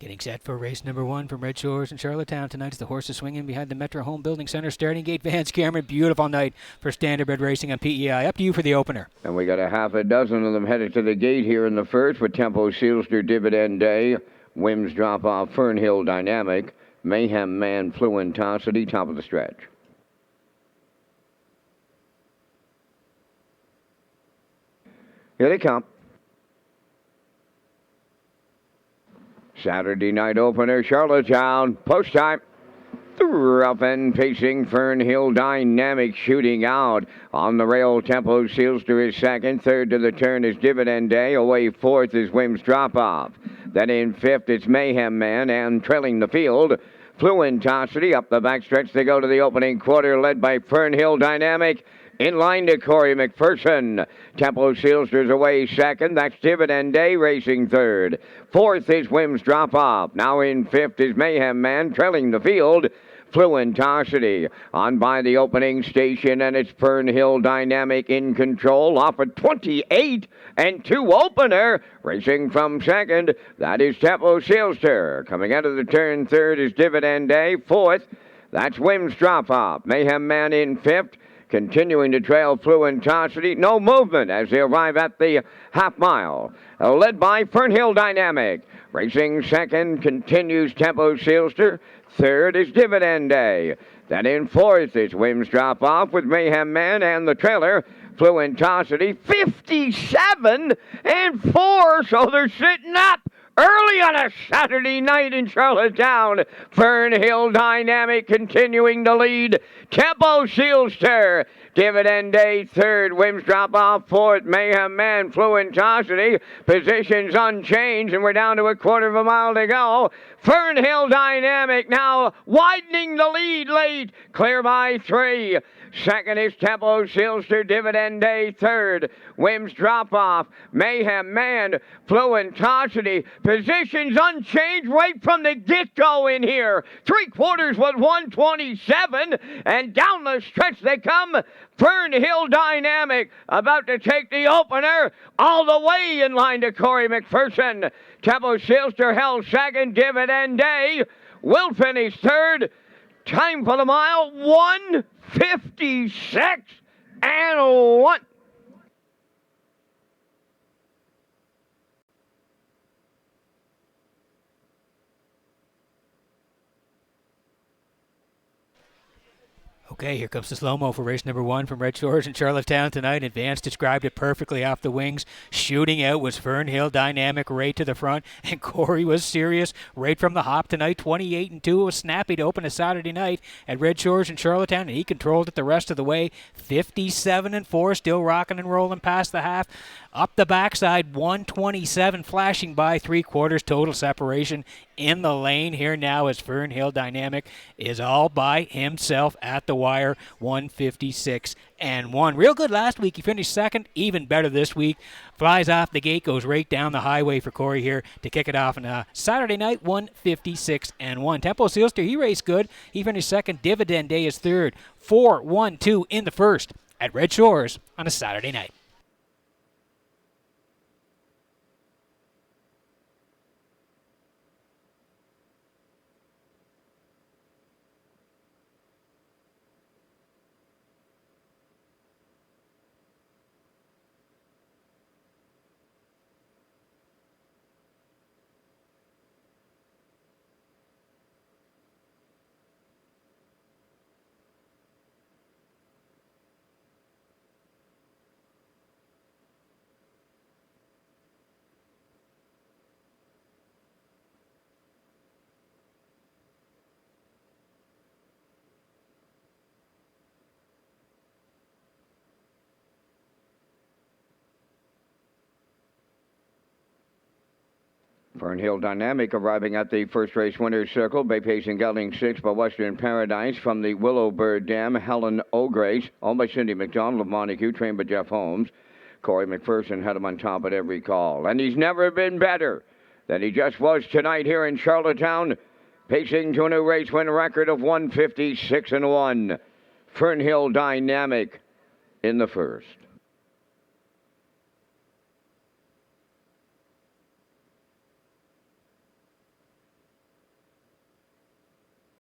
Getting set for race number 1 from Red Shores in Charlottetown tonight as the horses swing in behind the Metro Home Building Center starting gate. Vance Cameron, beautiful night for Standardbred Racing on PEI. Up to you for the opener. And we got a half a dozen of them headed to the gate here in the first with Tempo Sealster, Dividend Day, Wims Drop Off, Fernhill Dynamic, Mayhem Man, Fluentosity, top of the stretch. Here they come. Saturday night opener, Charlottetown, post time. Rough and pacing, Fernhill Dynamic shooting out. On the rail, Tempo Sealster is second. Third to the turn is Dividend Day. Away fourth is Wims Drop Off. Then in fifth, it's Mayhem Man, and trailing the field, Fluentosity. Up the backstretch, they go to the opening quarter, led by Fernhill Dynamic. In line to Corey McPherson. Tempo Sealster's away second. That's Dividend Day racing third. Fourth is Wims Drop Off. Now in fifth is Mayhem Man, trailing the field, Fluentosity. On by the opening station, and it's Fernhill Dynamic in control off a 28 and 2 opener. Racing from second, that is Tempo Sealster. Coming out of the turn third is Dividend Day. Fourth, that's Wims Drop Off. Mayhem Man in fifth. Continuing to trail Fluentosity. No movement as they arrive at the half mile. Led by Fernhill Dynamic. Racing second continues Tempo Sealster. Third is Dividend Day. Then in fourth is Wims Drop Off with Mayhem Man and the trailer, Fluentosity. 57 and 4, so they're sitting up early on a Saturday night in Charlottetown. Fernhill Dynamic continuing to lead. Tempo Sealster. Dividend Day third. Wims Drop Off fourth. Mayhem Man, Fluentosity. Positions unchanged, and we're down to a quarter of a mile to go. Fernhill Dynamic now widening the lead late. Clear by 3. Second is Tempo Sealster, Dividend Day third. Wims Drop Off, Mayhem Man, Fluentosity. Positions unchanged right from the get-go in here. 3/4 was 127, and down the stretch they come. Fernhill Dynamic about to take the opener all the way in line to Corey McPherson. Tempo Sealster held second. Dividend Day will finish third. Time for the mile, 1:56 and 1. Okay, here comes the slow-mo for race number 1 from Red Shores in Charlottetown tonight. Advance described it perfectly off the wings. Shooting out was Fernhill Dynamic right to the front, and Corey was serious right from the hop tonight. 28 and 2. It was snappy to open a Saturday night at Red Shores in Charlottetown, and he controlled it the rest of the way. 57 and 4, still rocking and rolling past the half. Up the backside, 127 flashing by 3/4 total separation in the lane here now as Fernhill Dynamic is all by himself at the wire. 156 and 1. Real good last week. He finished second. Even better this week. Flies off the gate, goes right down the highway for Corey here to kick it off on Saturday night. 156 and 1. Tempo Sealster, he raced good. He finished second. Dividend Day is third. 4-1-2 in the first at Red Shores on a Saturday night. Fernhill Dynamic arriving at the first race winner's circle. Bay Pacing gelding 6 by Western Paradise from the Willowbird Dam. Helen O'Grace, owned by Cindy McDonald of Montague, trained by Jeff Holmes. Corey McPherson had him on top at every call. And he's never been better than he just was tonight here in Charlottetown, pacing to a new race win record of 156 and 1. Fernhill Dynamic in the first.